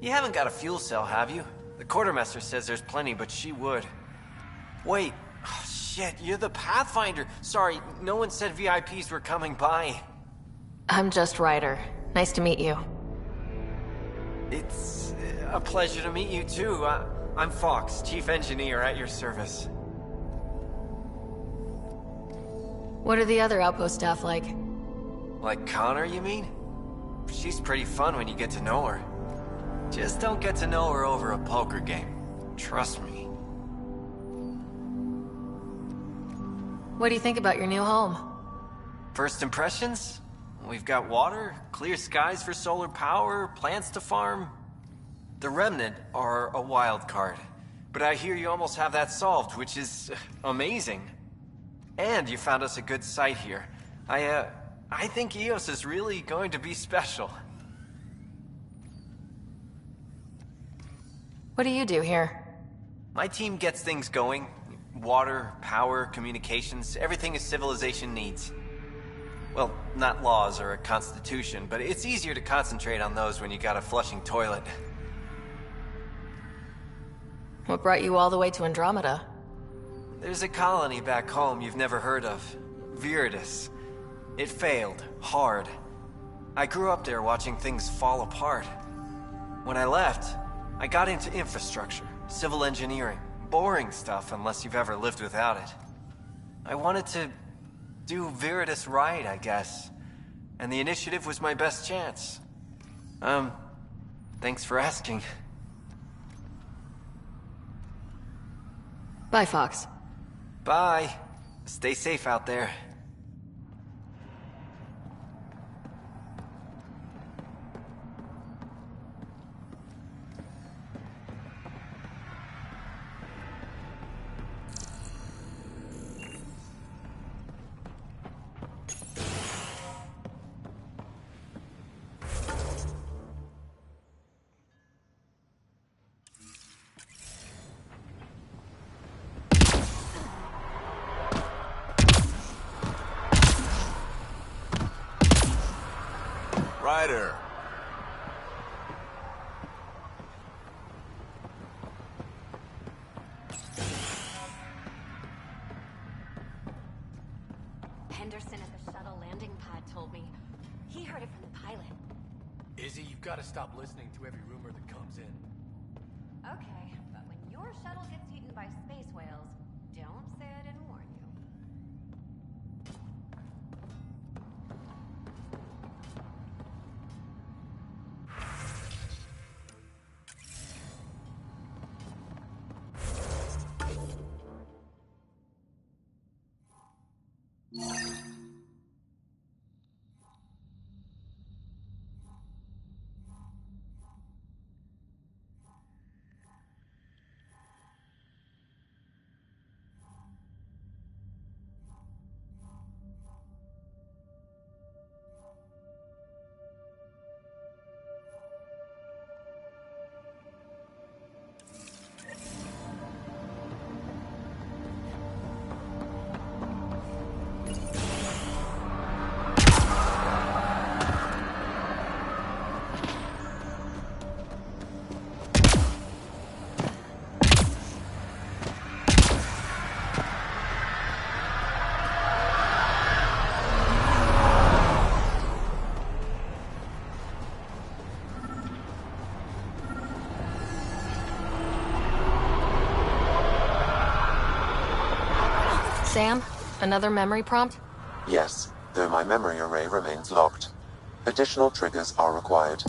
You haven't got a fuel cell, have you? The quartermaster says there's plenty, but she would. Wait. Oh, shit, you're the Pathfinder. Sorry, no one said VIPs were coming by. I'm just Ryder. Nice to meet you. It's a pleasure to meet you, too. I'm Fox, Chief Engineer at your service. What are the other outpost staff like? Like Connor, you mean? She's pretty fun when you get to know her. Just don't get to know her over a poker game. Trust me. What do you think about your new home? First impressions? We've got water, clear skies for solar power, plants to farm. The Remnant are a wild card, but I hear you almost have that solved, which is amazing. And you found us a good site here. I think EOS is really going to be special. What do you do here? My team gets things going. Water, power, communications, everything a civilization needs. Well, not laws or a constitution, but it's easier to concentrate on those when you got a flushing toilet. What brought you all the way to Andromeda? There's a colony back home you've never heard of. Viridis. It failed, hard. I grew up there watching things fall apart. When I left, I got into infrastructure, civil engineering. Boring stuff unless you've ever lived without it. I wanted to do Viridis right, I guess. And the initiative was my best chance. Thanks for asking. Bye, Fox. Bye. Stay safe out there. Ryder. Henderson at the shuttle landing pad told me. He heard it from the pilot. Izzy, you've got to stop listening to every rumor that comes in. Okay, but when your shuttle gets eaten by space whales, don't say I didn't warn you. Sam, another memory prompt? Yes, though my memory array remains locked. Additional triggers are required.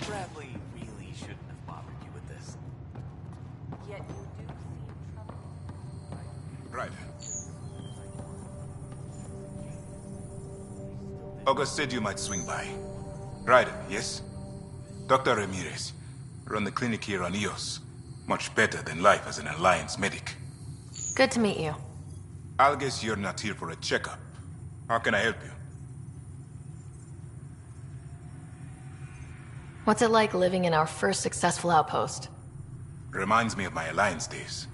Bradley really shouldn't have bothered you with this. Yet you do seem troubled. Right. August said you might swing by. Ryder, yes? Dr. Ramirez. Run the clinic here on EOS. Much better than life as an Alliance medic. Good to meet you. I'll guess you're not here for a checkup. How can I help you? What's it like living in our first successful outpost? Reminds me of my Alliance days.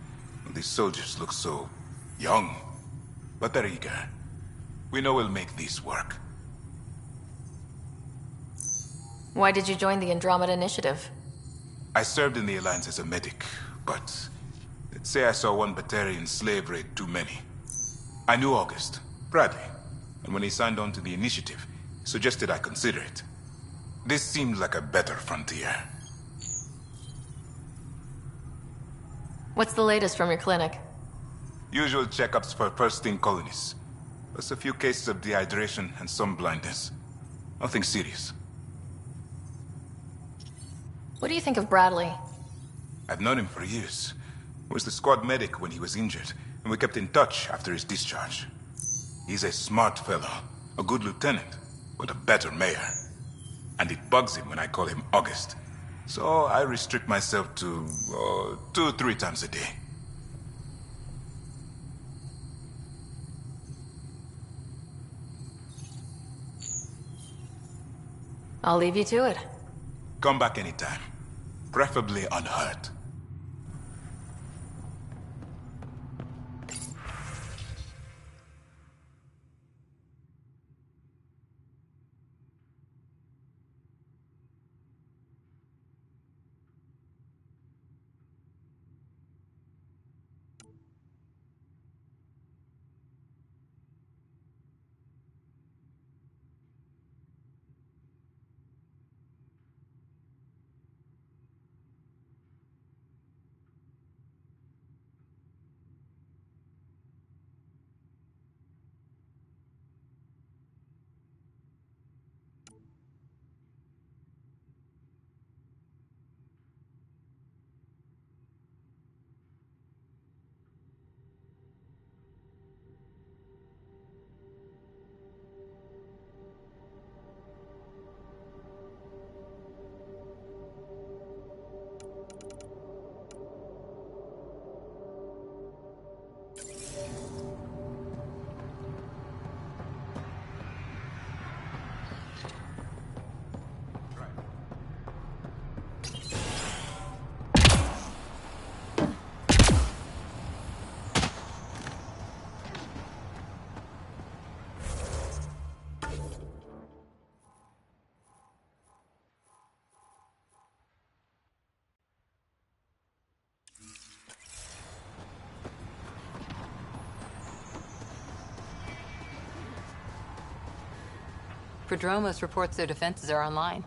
These soldiers look so young, but they're eager. We know we'll make this work. Why did you join the Andromeda Initiative? I served in the Alliance as a medic, but let's say I saw one Batarian slave raid too many. I knew August, Bradley, and when he signed on to the initiative, he suggested I consider it. This seemed like a better frontier. What's the latest from your clinic? Usual checkups for first-in colonists. Plus a few cases of dehydration and some blindness. Nothing serious. What do you think of Bradley? I've known him for years. He was the squad medic when he was injured, and we kept in touch after his discharge. He's a smart fellow, a good lieutenant, but a better mayor. And it bugs him when I call him August. So I restrict myself to 2-3 times a day. I'll leave you to it. Come back anytime. Preferably unhurt. Prodromos reports their defenses are online.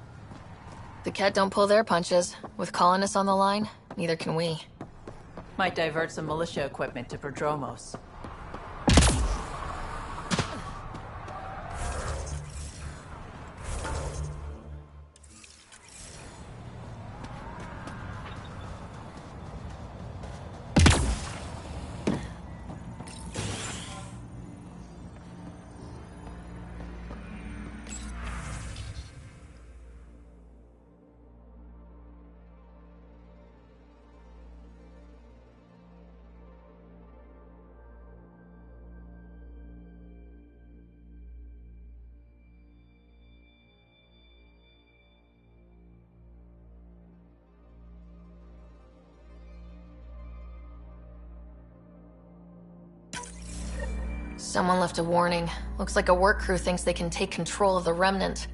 The Ket don't pull their punches. With colonists on the line, neither can we. Might divert some militia equipment to Prodromos. Someone left a warning. Looks like a work crew thinks they can take control of the Remnant.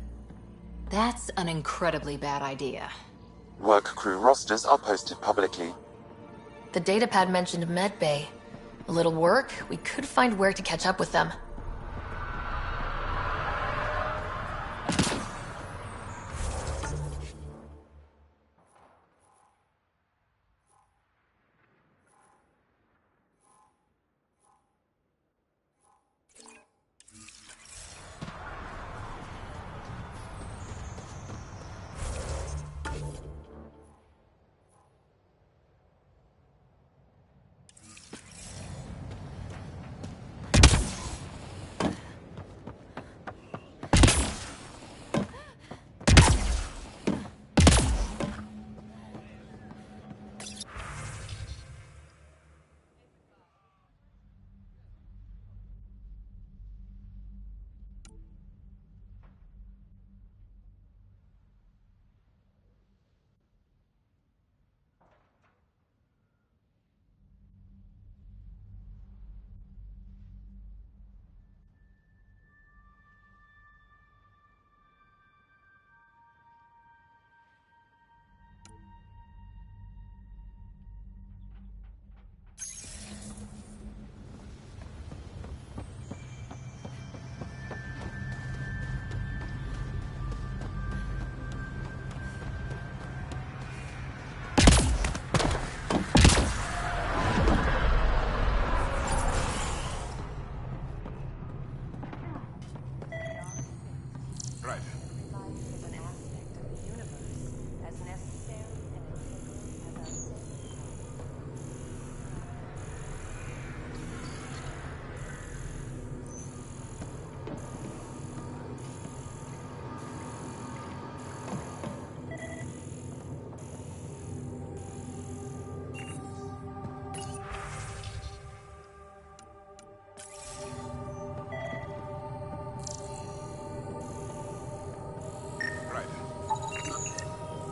That's an incredibly bad idea. Work crew rosters are posted publicly. The datapad mentioned Medbay. A little work, we could find where to catch up with them.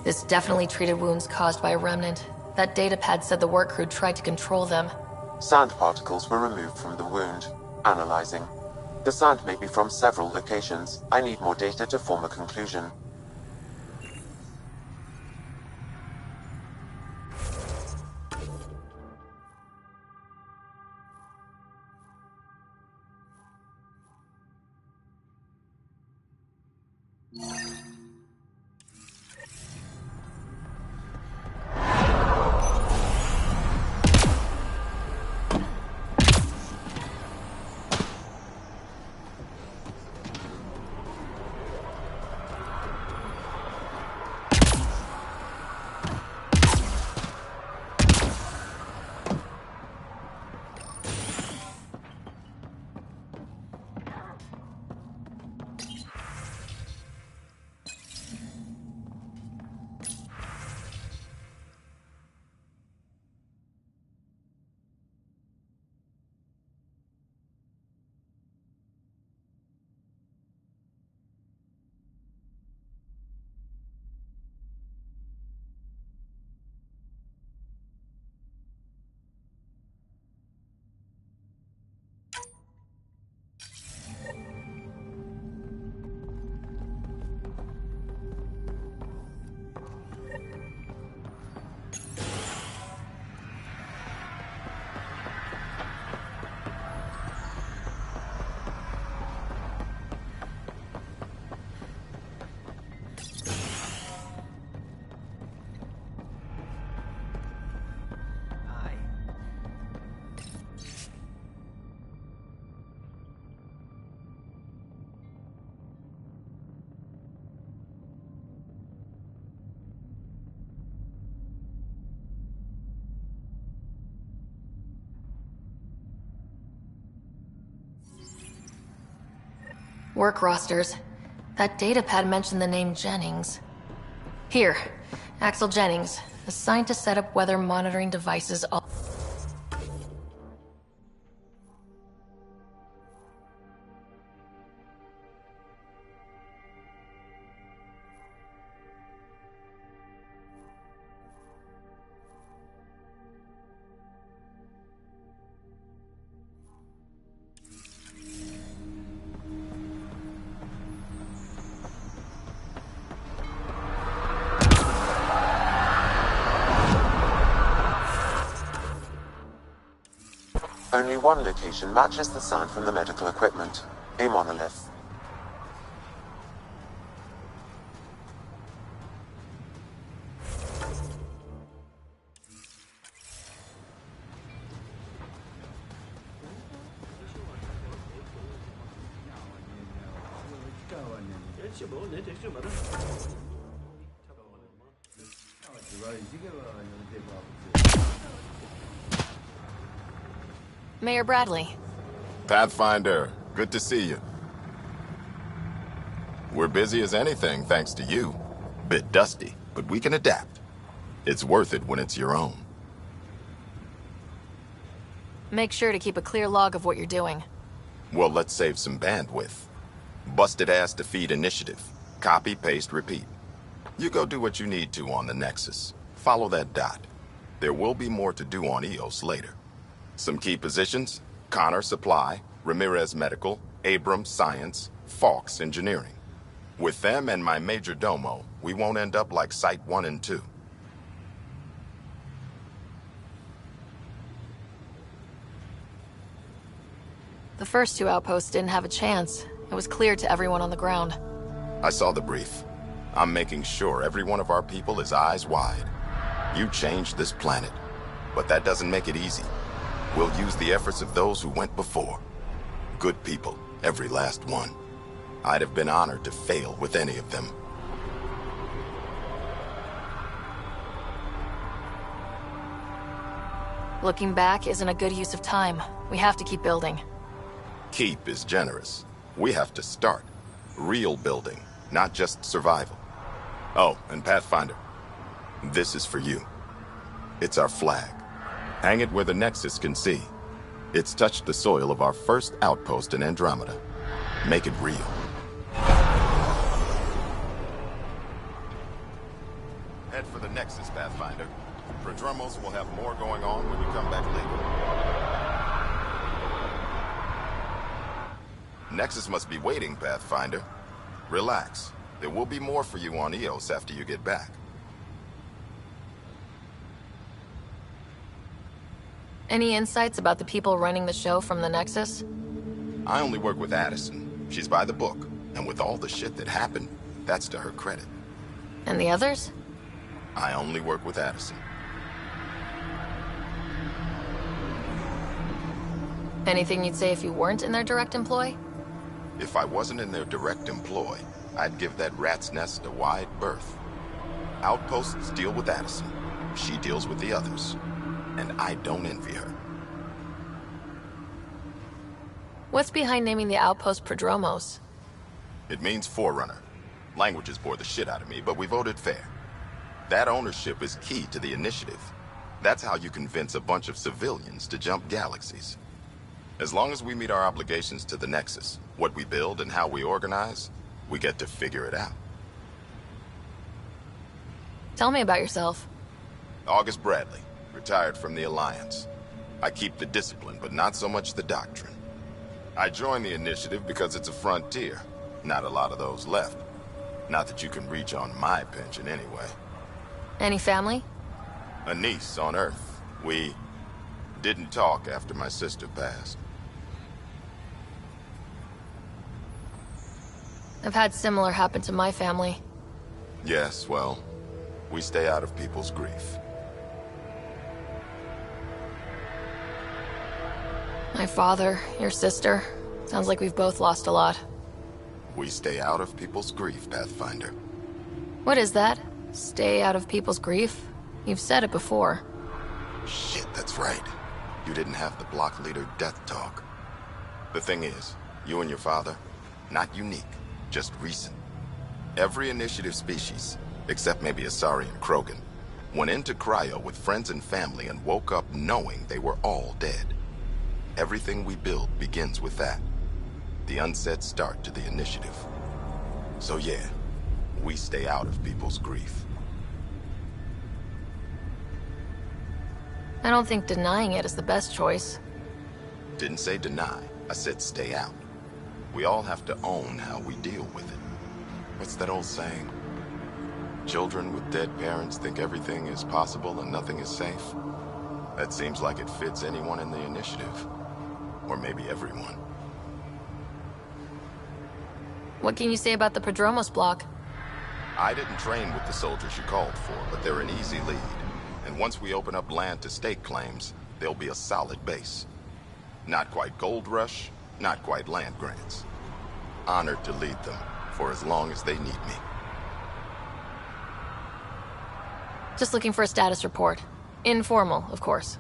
This definitely treated wounds caused by a remnant. That datapad said the work crew tried to control them. Sand particles were removed from the wound. Analyzing. The sand may be from several locations. I need more data to form a conclusion. Work rosters. That datapad mentioned the name Jennings. Here, Axel Jennings, assigned to set up weather monitoring devices all... Only one location matches the sound from the medical equipment. A monolith. Mayor Bradley. Pathfinder, good to see you. We're busy as anything, thanks to you. Bit dusty, but we can adapt. It's worth it when it's your own. Make sure to keep a clear log of what you're doing. Well, let's save some bandwidth. Busted ass defeat initiative. Copy, paste, repeat. You go do what you need to on the Nexus. Follow that dot. There will be more to do on EOS later. Some key positions: Connor Supply, Ramirez Medical, Abrams Science, Fawkes Engineering. With them and my major domo, we won't end up like Site 1 and 2. The first two outposts didn't have a chance. It was clear to everyone on the ground. I saw the brief. I'm making sure every one of our people is eyes wide. You changed this planet, but that doesn't make it easy. We'll use the efforts of those who went before. Good people, every last one. I'd have been honored to fail with any of them. Looking back isn't a good use of time. We have to keep building. Keep is generous. We have to start. Real building, not just survival. Oh, and Pathfinder, this is for you. It's our flag. Hang it where the Nexus can see. It's touched the soil of our first outpost in Andromeda. Make it real. Prodromos will have more going on when you come back later. Nexus must be waiting, Pathfinder. Relax. There will be more for you on Eos after you get back. Any insights about the people running the show from the Nexus? I only work with Addison. She's by the book. And with all the shit that happened, that's to her credit. And the others? I only work with Addison. Anything you'd say if you weren't in their direct employ? If I wasn't in their direct employ, I'd give that rat's nest a wide berth. Outposts deal with Addison. She deals with the others. And I don't envy her. What's behind naming the outpost Prodromos? It means Forerunner. Languages bore the shit out of me, but we voted fair. That ownership is key to the initiative. That's how you convince a bunch of civilians to jump galaxies. As long as we meet our obligations to the Nexus, what we build and how we organize, we get to figure it out. Tell me about yourself. August Bradley, retired from the Alliance. I keep the discipline, but not so much the doctrine. I joined the initiative because it's a frontier. Not a lot of those left. Not that you can reach on my pension anyway. Any family? A niece on Earth. We didn't talk after my sister passed. I've had similar happen to my family. Yes, well, we stay out of people's grief. My father, your sister. Sounds like we've both lost a lot. We stay out of people's grief, Pathfinder. What is that? Stay out of people's grief? You've said it before. Shit, that's right. You didn't have the block leader death talk. The thing is, you and your father, not unique, just recent. Every initiative species, except maybe Asari and Krogan, went into cryo with friends and family and woke up knowing they were all dead. Everything we build begins with that. The unsaid start to the initiative. So yeah, we stay out of people's grief. I don't think denying it is the best choice. Didn't say deny, I said stay out. We all have to own how we deal with it. What's that old saying? Children with dead parents think everything is possible and nothing is safe. That seems like it fits anyone in the initiative. Or maybe everyone. What can you say about the Prodromos block? I didn't train with the soldiers you called for, but they're an easy lead. And once we open up land to state claims, they'll be a solid base. Not quite gold rush, not quite land grants. Honored to lead them for as long as they need me. Just looking for a status report. Informal, of course.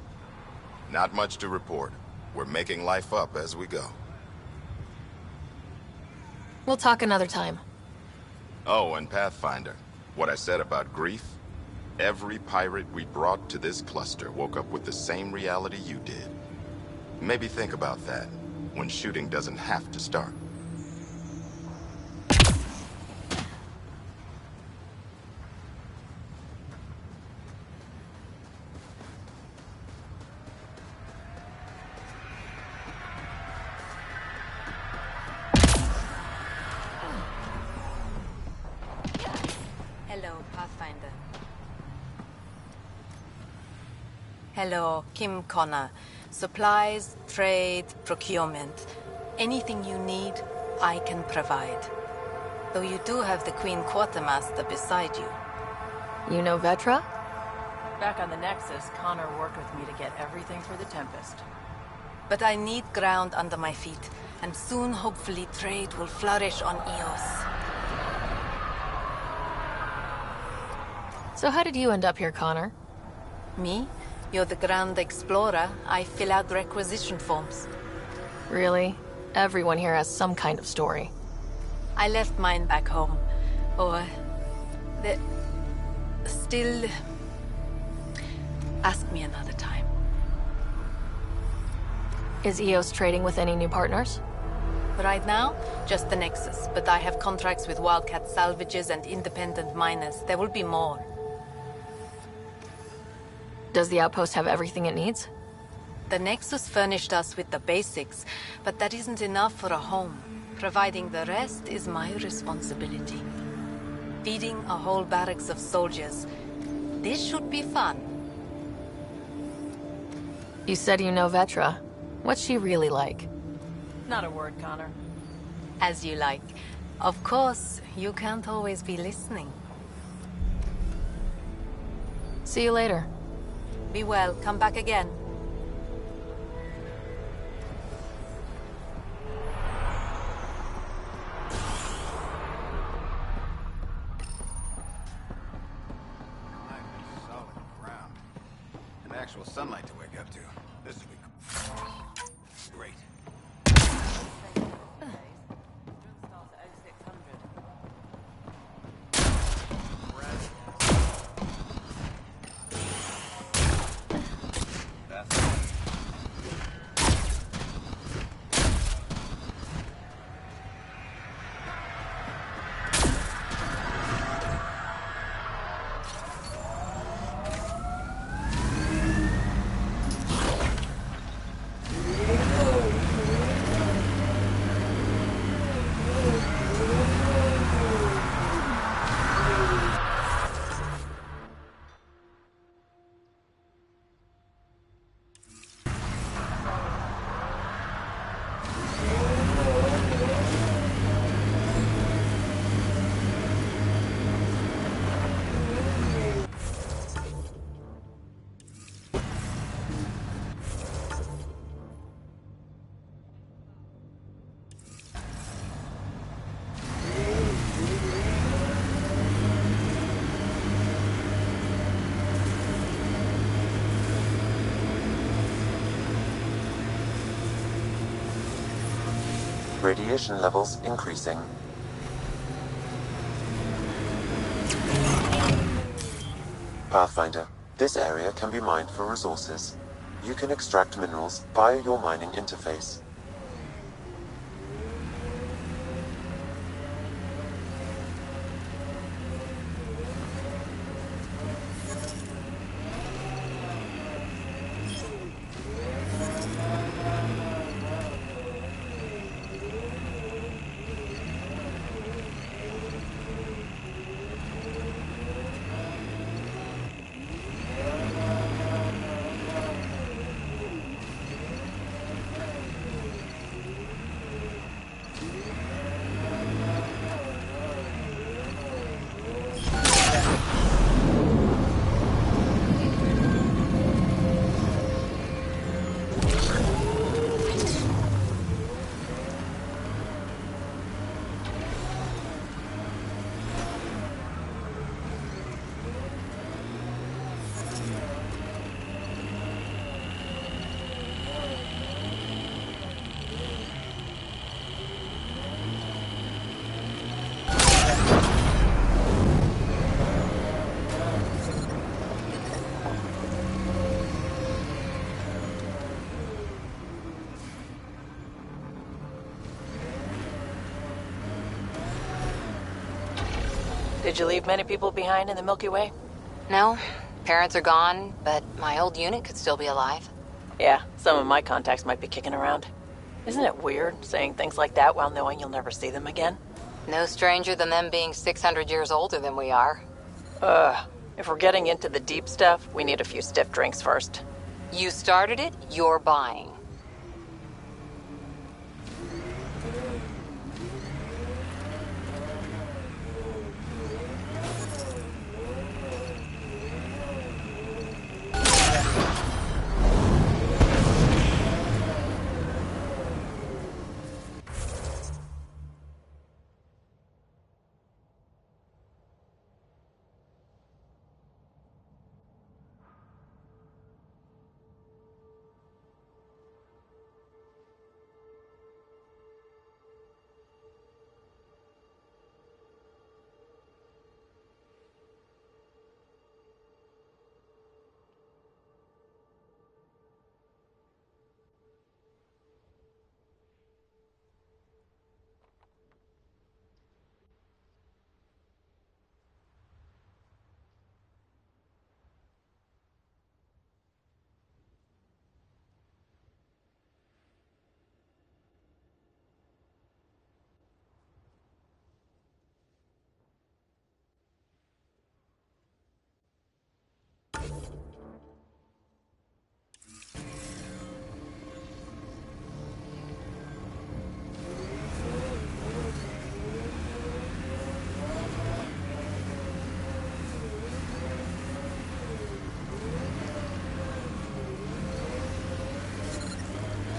Not much to report. We're making life up as we go. We'll talk another time. Oh, and Pathfinder, what I said about grief? Every pirate we brought to this cluster woke up with the same reality you did. Maybe think about that, when shooting doesn't have to start. Hello, Pathfinder. Hello, Kim Connor. Supplies, trade, procurement. Anything you need, I can provide. Though you do have the Queen Quartermaster beside you. You know Vetra? Back on the Nexus, Connor worked with me to get everything for the Tempest. But I need ground under my feet, and soon, hopefully, trade will flourish on Eos. So how did you end up here, Connor? Me? You're the Grand Explorer. I fill out requisition forms. Really? Everyone here has some kind of story. I left mine back home. Or... still... Ask me another time. Is Eos trading with any new partners? Right now, just the Nexus, but I have contracts with Wildcat salvages and independent miners. There will be more. Does the outpost have everything it needs? The Nexus furnished us with the basics, but that isn't enough for a home. Providing the rest is my responsibility. Feeding a whole barracks of soldiers. This should be fun. You said you know Vetra. What's she really like? Not a word, Connor. As you like. Of course, you can't always be listening. See you later. Be well. Come back again. Solid ground. And actual sunlight to wake up to. This would be great. Radiation levels increasing. Pathfinder, this area can be mined for resources. You can extract minerals via your mining interface. Did you leave many people behind in the Milky Way? No. Parents are gone, but my old unit could still be alive. Yeah, some of my contacts might be kicking around. Isn't it weird saying things like that while knowing you'll never see them again? No stranger than them being 600 years older than we are. If we're getting into the deep stuff, we need a few stiff drinks first. You started it, you're buying.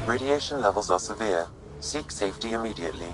Radiation levels are severe. Seek safety immediately.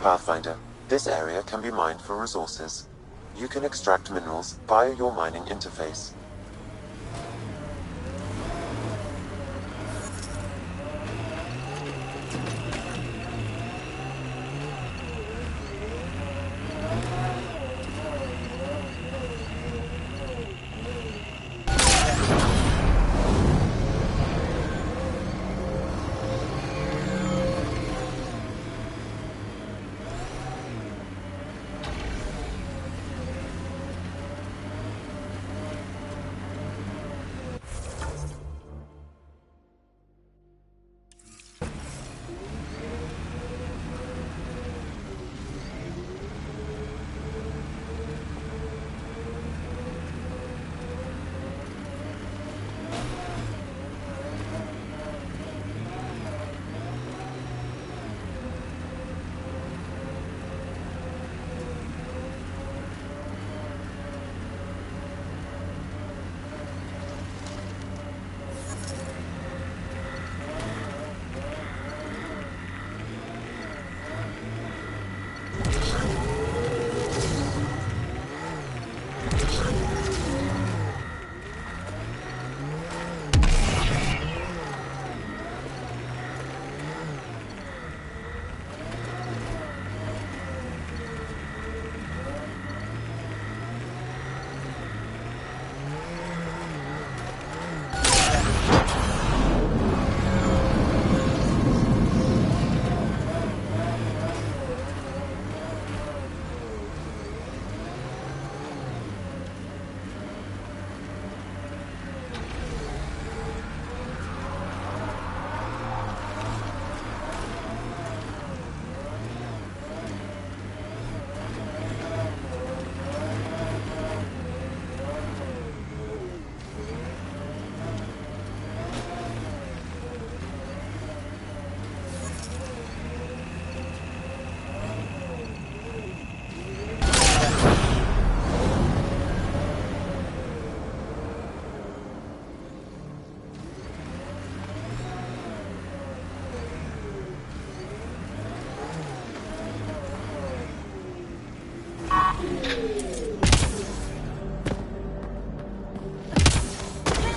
Pathfinder, this area can be mined for resources. You can extract minerals via your mining interface.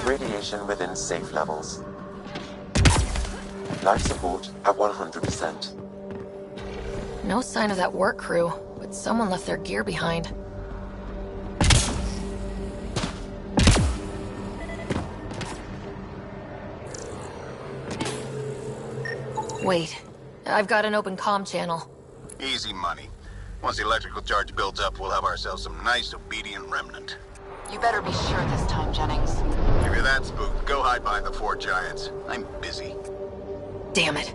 Radiation within safe levels. Life support at 100%. No sign of that work crew, but someone left their gear behind. Wait, I've got an open comm channel. Easy money. Once the electrical charge builds up, we'll have ourselves some nice, obedient remnant. You better be sure this time, Jennings. If you're that spooked, go hide behind the four giants. I'm busy. Damn it.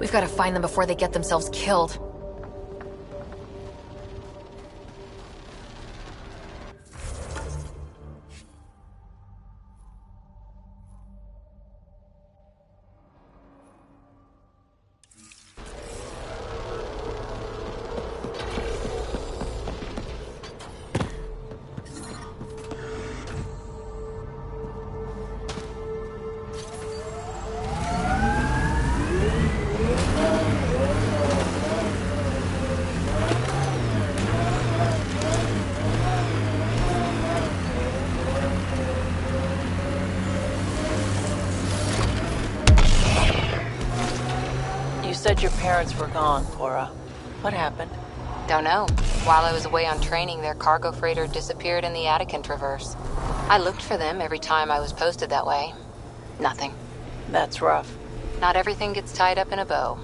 We've got to find them before they get themselves killed. your parents were gone, Cora. What happened? Don't know. While I was away on training, their cargo freighter disappeared in the Attican Traverse. I looked for them every time I was posted that way. Nothing. That's rough. Not everything gets tied up in a bow.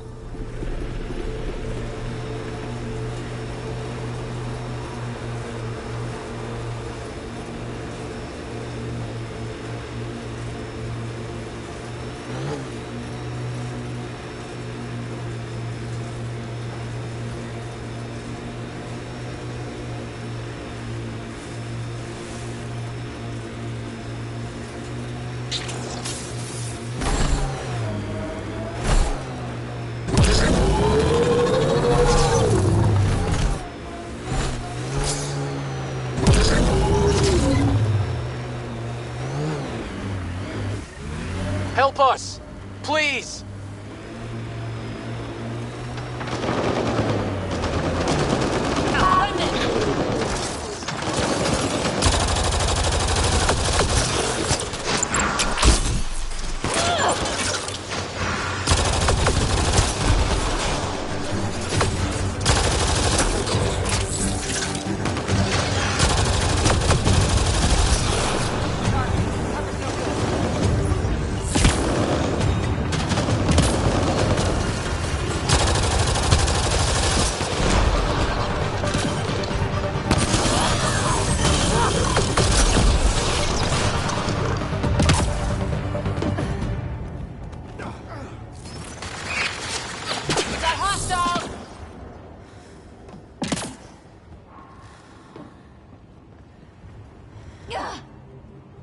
Help us! Please!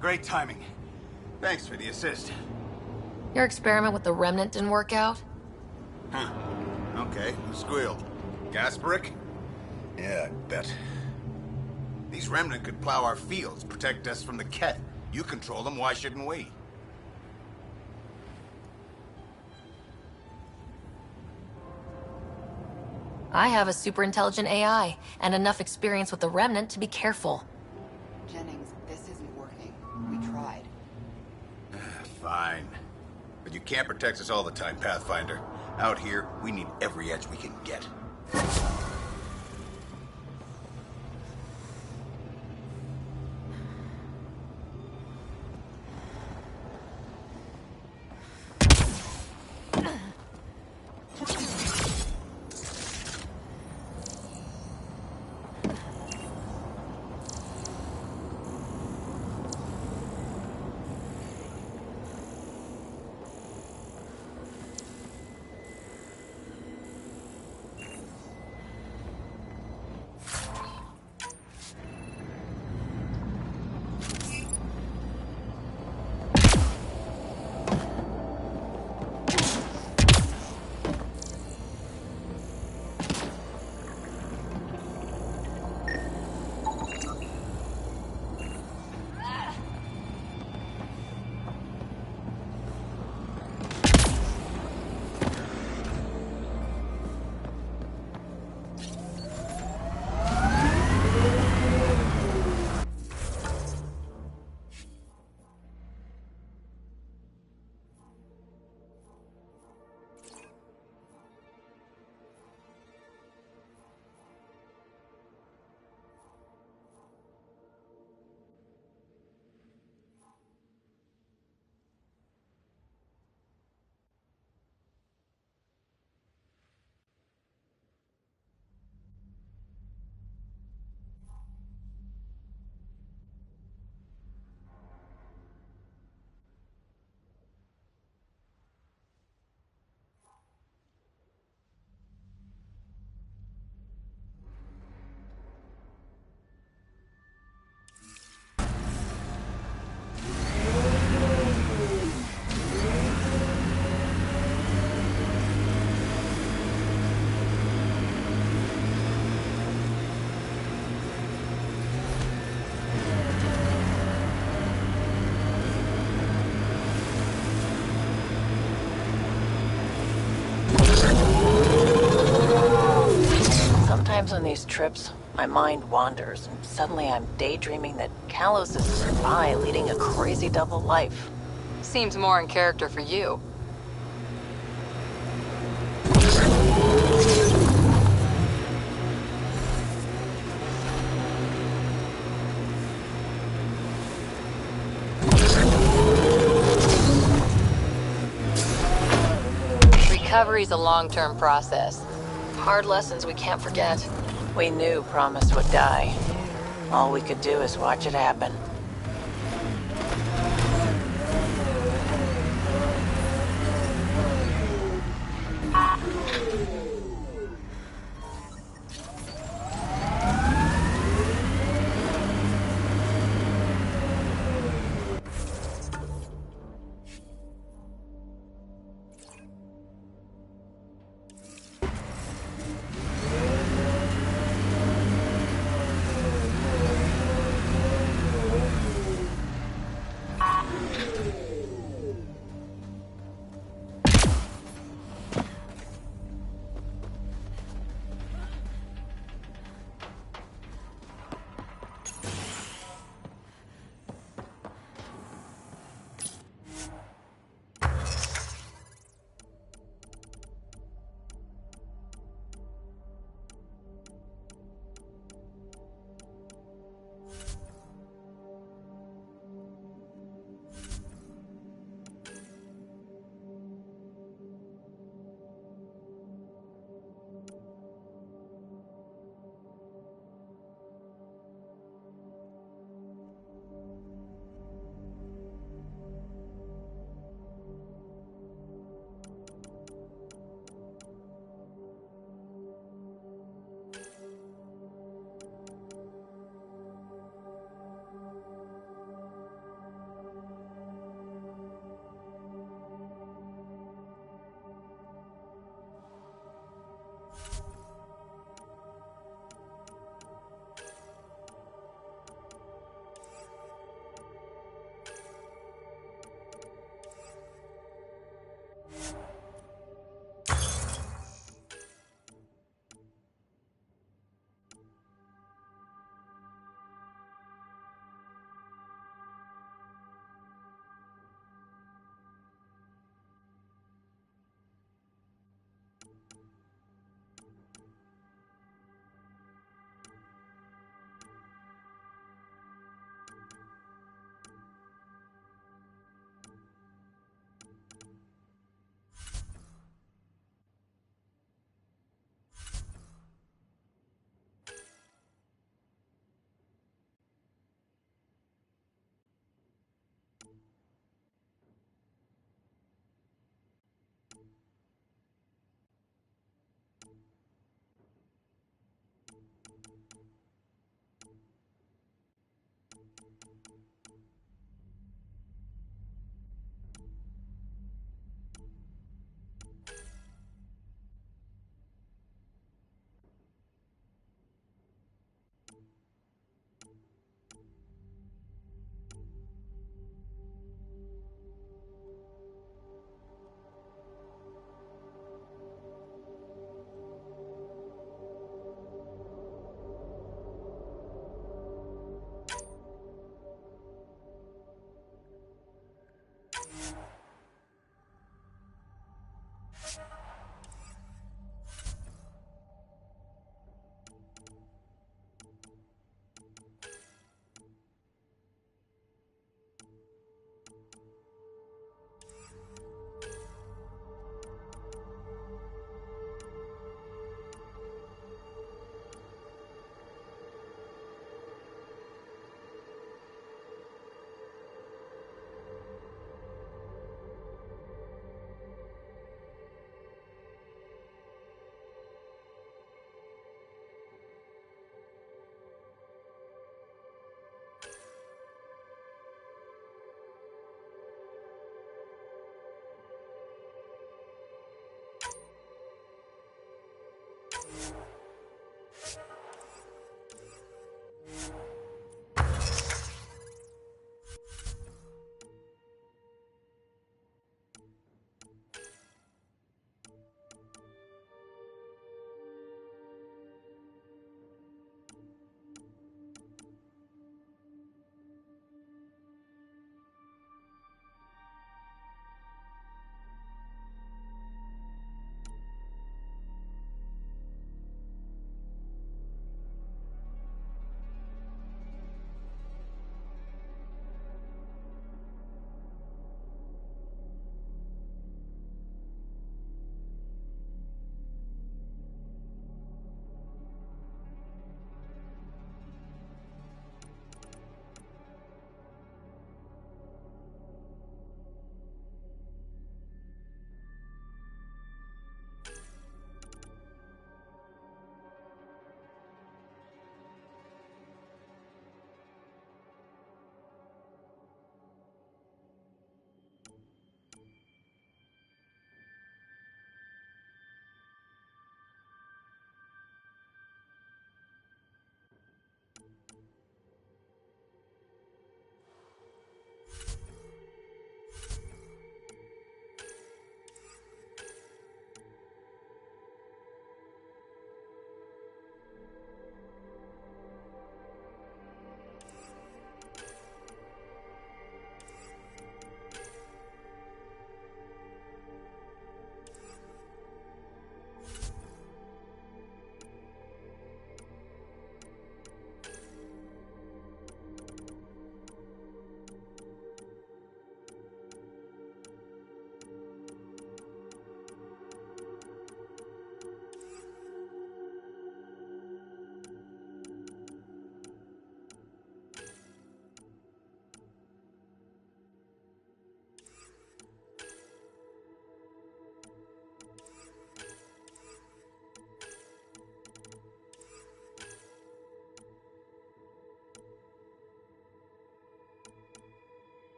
Great timing. Thanks for the assist. Your experiment with the Remnant didn't work out? Huh. Okay, who squealed? Gasparic? Yeah, I bet. These Remnant could plow our fields, protect us from the Ket. You control them, why shouldn't we? I have a super intelligent AI, and enough experience with the Remnant to be careful. Jennings, this isn't working. We tried. Fine. But you can't protect us all the time, Pathfinder. Out here, we need every edge we can get. Sometimes on these trips, my mind wanders, and suddenly I'm daydreaming that Kalos is a spy leading a crazy double life. Seems more in character for you. Recovery's a long-term process. Hard lessons we can't forget. We knew Promise would die. All we could do is watch it happen.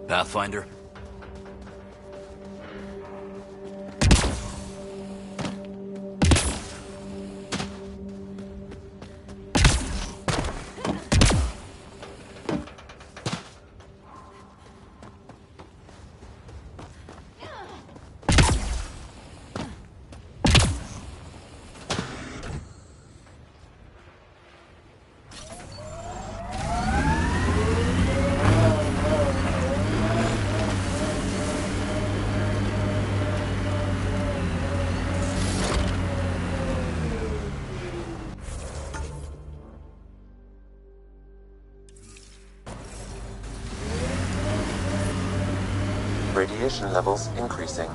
Pathfinder? Radiation levels increasing.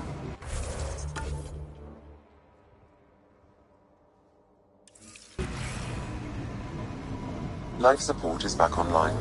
Life support is back online.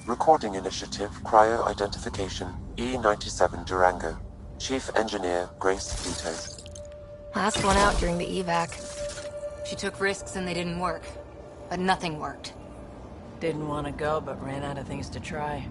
Recording Initiative Cryo-Identification E97 Durango. Chief Engineer Grace Vito. Last one out during the evac. She took risks and they didn't work. But nothing worked. Didn't want to go, but ran out of things to try.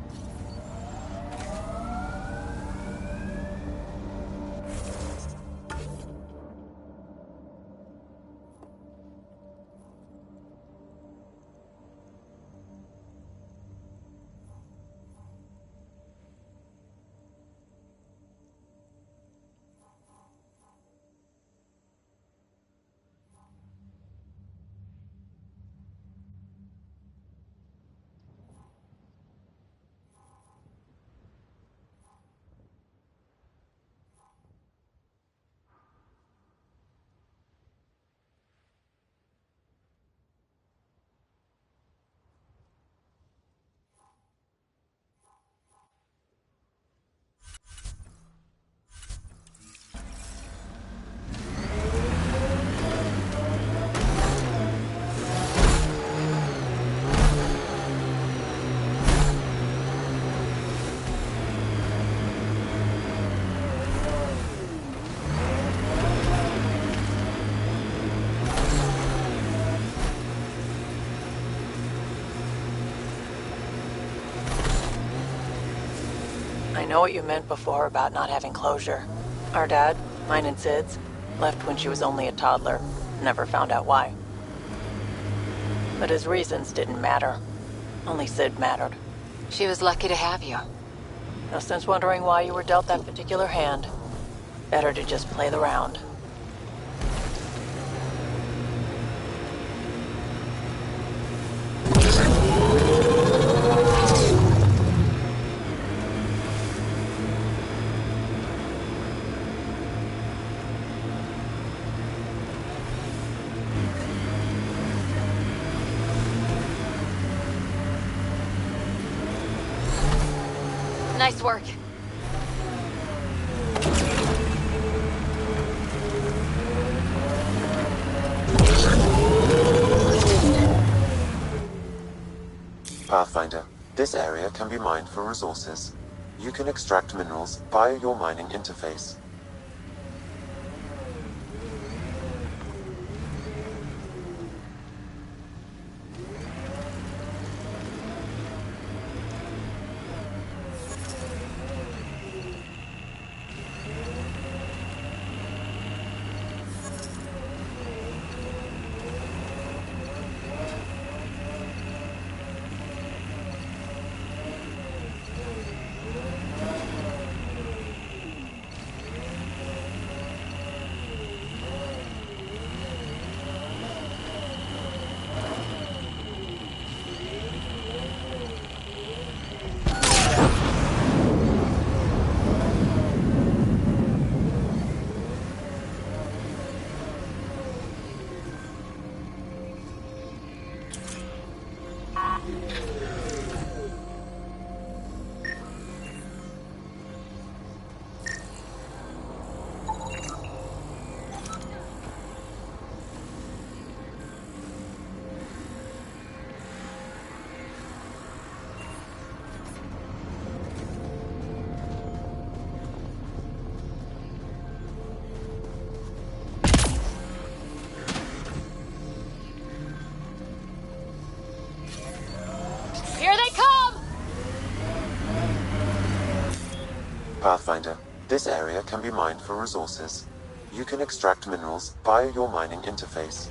I know what you meant before about not having closure. Our dad, mine and Sid's, left when she was only a toddler. Never found out why. But his reasons didn't matter. Only Sid mattered. She was lucky to have you. No sense wondering why you were dealt that particular hand. Better to just play the round. Nice work. Pathfinder, this area can be mined for resources. You can extract minerals via your mining interface. Here they come! Pathfinder, this area can be mined for resources. You can extract minerals via your mining interface.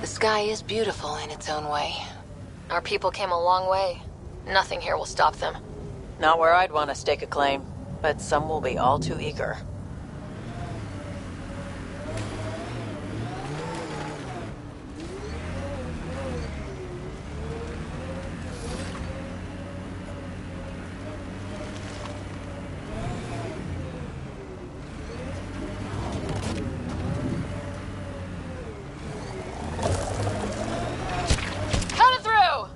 The sky is beautiful in its own way. Our people came a long way. Nothing here will stop them. Not where I'd want to stake a claim, but some will be all too eager. Cut it through!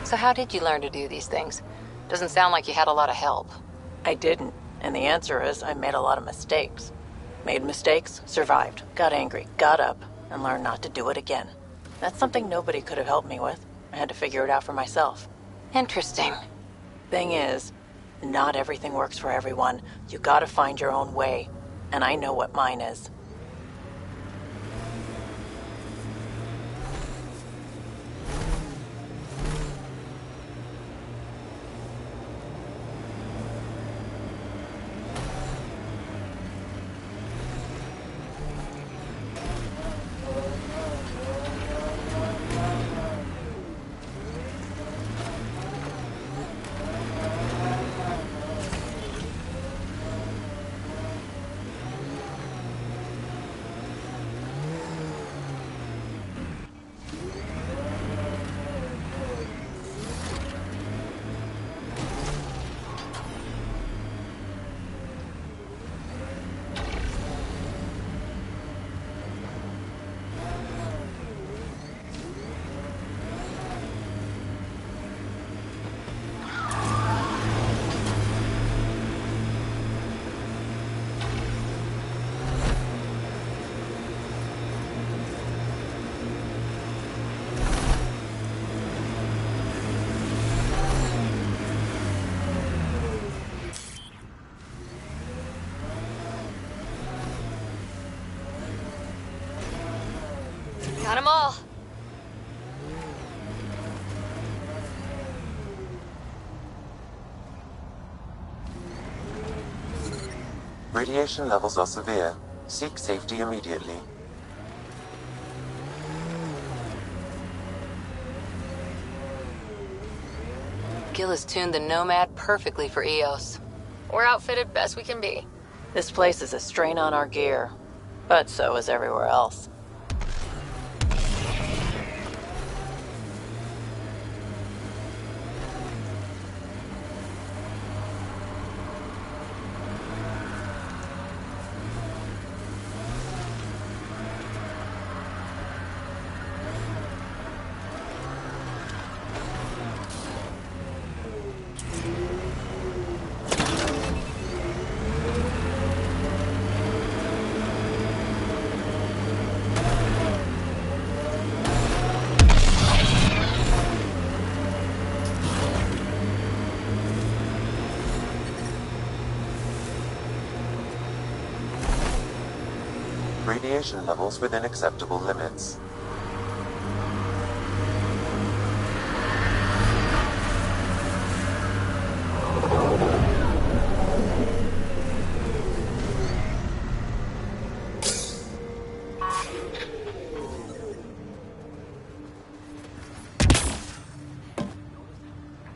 So how did you learn to do these things? Doesn't sound like you had a lot of help. I didn't, and the answer is I made a lot of mistakes. Made mistakes, survived, got angry, got up, and learned not to do it again. That's something nobody could have helped me with. I had to figure it out for myself. Interesting. Thing is, Not everything works for everyone. You gotta find your own way. And I know what mine is. Got them all. Radiation levels are severe. Seek safety immediately. Gil has tuned the Nomad perfectly for EOS. We're outfitted best we can be. This place is a strain on our gear. But so is everywhere else. Radiation levels within acceptable limits.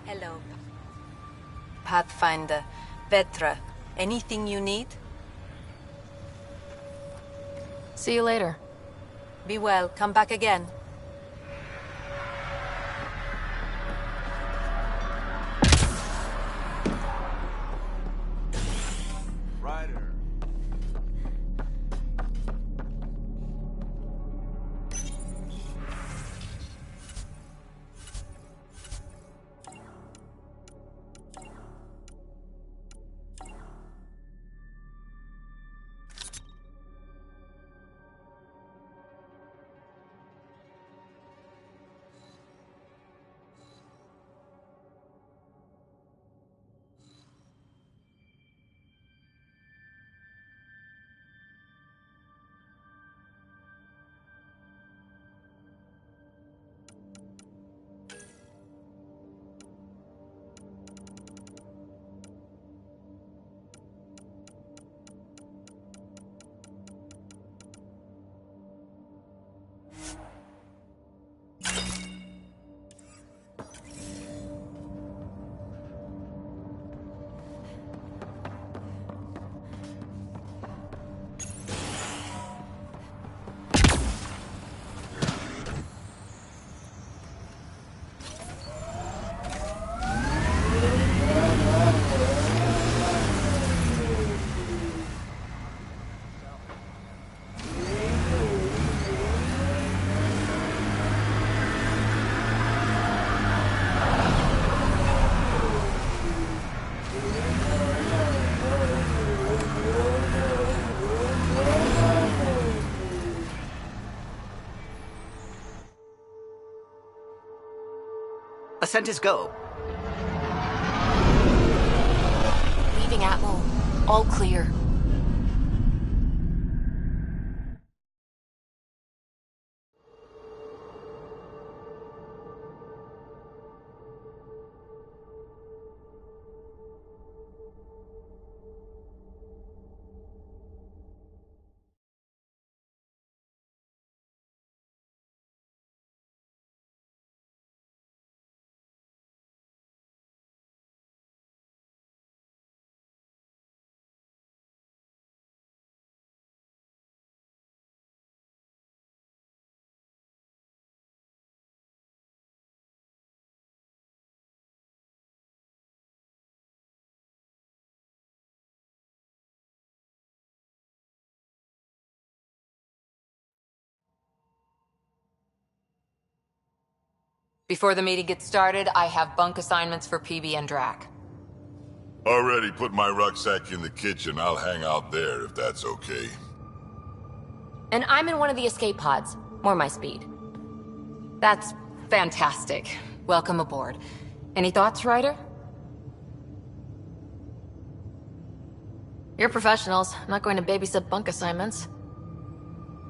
Hello. Pathfinder. Vetra. Anything you need? See you later. Be well. Come back again. Ryder. Ascent is go. Receiving Atmo. All clear. Before the meeting gets started, I have bunk assignments for PB and Drac. Already put my rucksack in the kitchen. I'll hang out there if that's okay. And I'm in one of the escape pods. More my speed. That's fantastic. Welcome aboard. Any thoughts, Ryder? You're professionals. I'm not going to babysit bunk assignments.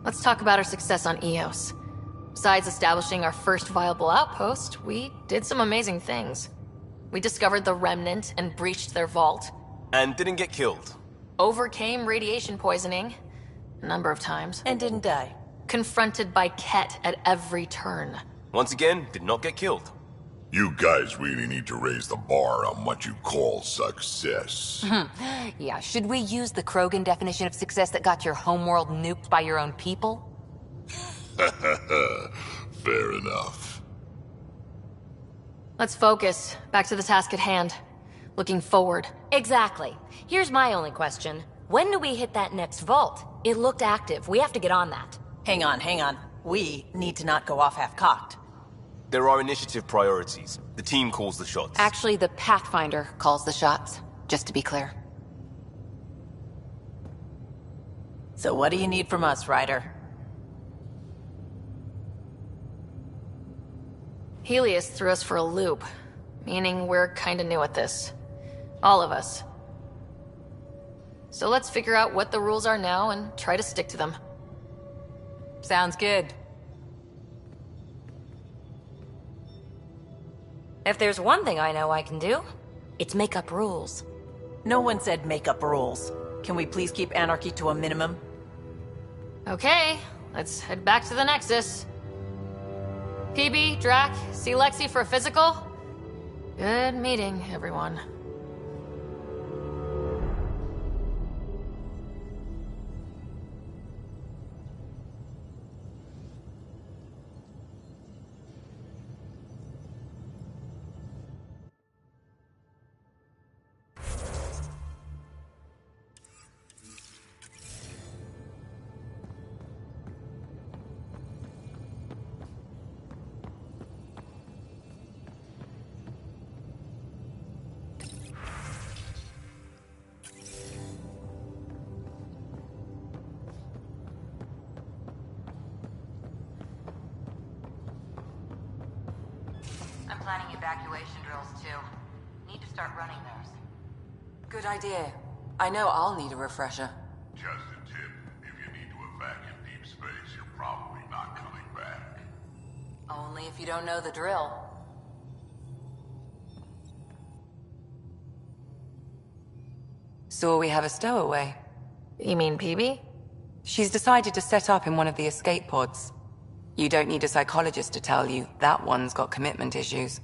Let's talk about our success on Eos. Besides establishing our first viable outpost, we did some amazing things. We discovered the Remnant and breached their vault. And didn't get killed. Overcame radiation poisoning. A number of times. And didn't die. Confronted by Ket at every turn. Once again, did not get killed. You guys really need to raise the bar on what you call success. Yeah, should we use the Krogan definition of success that got your homeworld nuked by your own people? Fair enough. Let's focus. Back to the task at hand. Looking forward. Exactly. Here's my only question. When do we hit that next vault? It looked active. We have to get on that. Hang on. We need to not go off half-cocked. There are initiative priorities. The team calls the shots. Actually, the Pathfinder calls the shots, just to be clear. So what do you need from us, Ryder? Helios threw us for a loop, meaning we're kinda new at this. All of us. So let's figure out what the rules are now and try to stick to them. Sounds good. If there's one thing I know I can do, it's make up rules. No one said make up rules. Can we please keep anarchy to a minimum? Okay, let's head back to the Nexus. PB, Drac, see Lexi for a physical? Good meeting, everyone. I'm planning evacuation drills, too. Need to start running those. Good idea. I know I'll need a refresher. Just a tip. If you need to evac in deep space, you're probably not coming back. Only if you don't know the drill. So we have a stowaway. You mean PB? She's decided to set up in one of the escape pods. You don't need a psychologist to tell you that one's got commitment issues.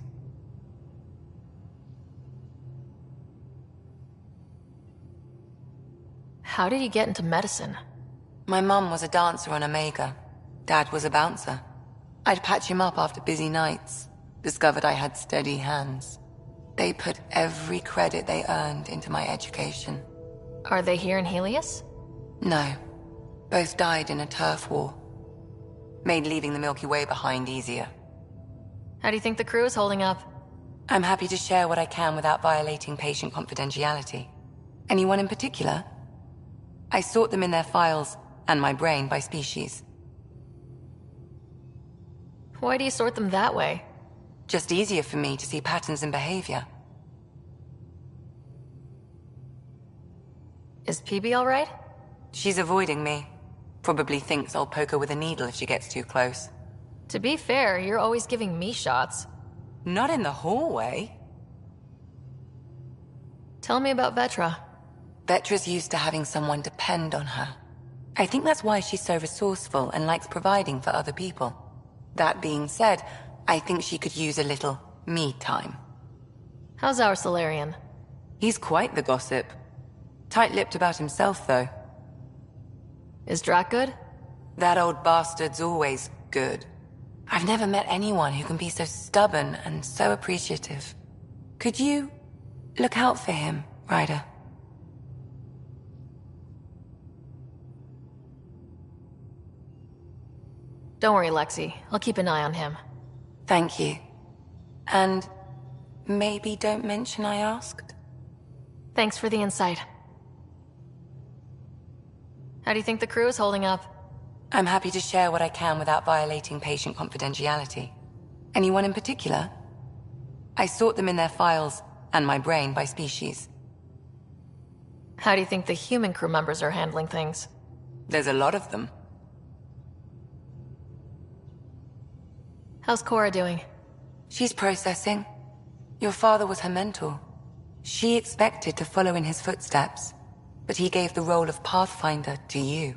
How did you get into medicine? My mum was a dancer on Omega. Dad was a bouncer. I'd patch him up after busy nights. Discovered I had steady hands. They put every credit they earned into my education. Are they here in Helios? No. Both died in a turf war. Made leaving the Milky Way behind easier. How do you think the crew is holding up? I'm happy to share what I can without violating patient confidentiality. Anyone in particular? I sort them in their files, and my brain by species. Why do you sort them that way? Just easier for me to see patterns in behavior. Is PB alright? She's avoiding me. Probably thinks I'll poke her with a needle if she gets too close. To be fair, you're always giving me shots. Not in the hallway. Tell me about Vetra. Vetra's used to having someone depend on her. I think that's why she's so resourceful and likes providing for other people. That being said, I think she could use a little me time. How's our Solarian? He's quite the gossip. Tight-lipped about himself, though. Is Drac good? That old bastard's always good. I've never met anyone who can be so stubborn and so appreciative. Could you look out for him, Ryder? Don't worry, Lexi. I'll keep an eye on him. Thank you. And maybe don't mention I asked? Thanks for the insight. How do you think the crew is holding up? I'm happy to share what I can without violating patient confidentiality. Anyone in particular? I sort them in their files, and my brain by species. How do you think the human crew members are handling things? There's a lot of them. How's Cora doing? She's processing. Your father was her mentor. She expected to follow in his footsteps, but he gave the role of Pathfinder to you.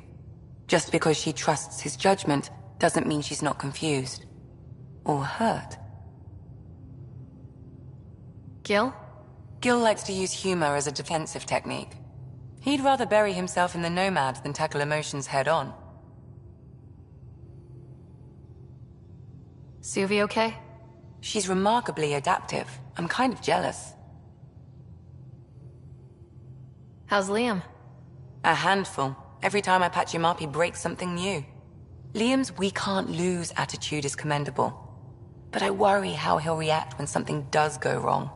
Just because she trusts his judgment doesn't mean she's not confused. Or hurt. Gil? Gil likes to use humor as a defensive technique. He'd rather bury himself in the Nomad than tackle emotions head-on. Suvi okay? She's remarkably adaptive. I'm kind of jealous. How's Liam? A handful. Every time I patch him up, he breaks something new. Liam's "we can't lose" attitude is commendable. But I worry how he'll react when something does go wrong.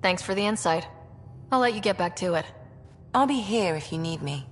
Thanks for the insight. I'll let you get back to it. I'll be here if you need me.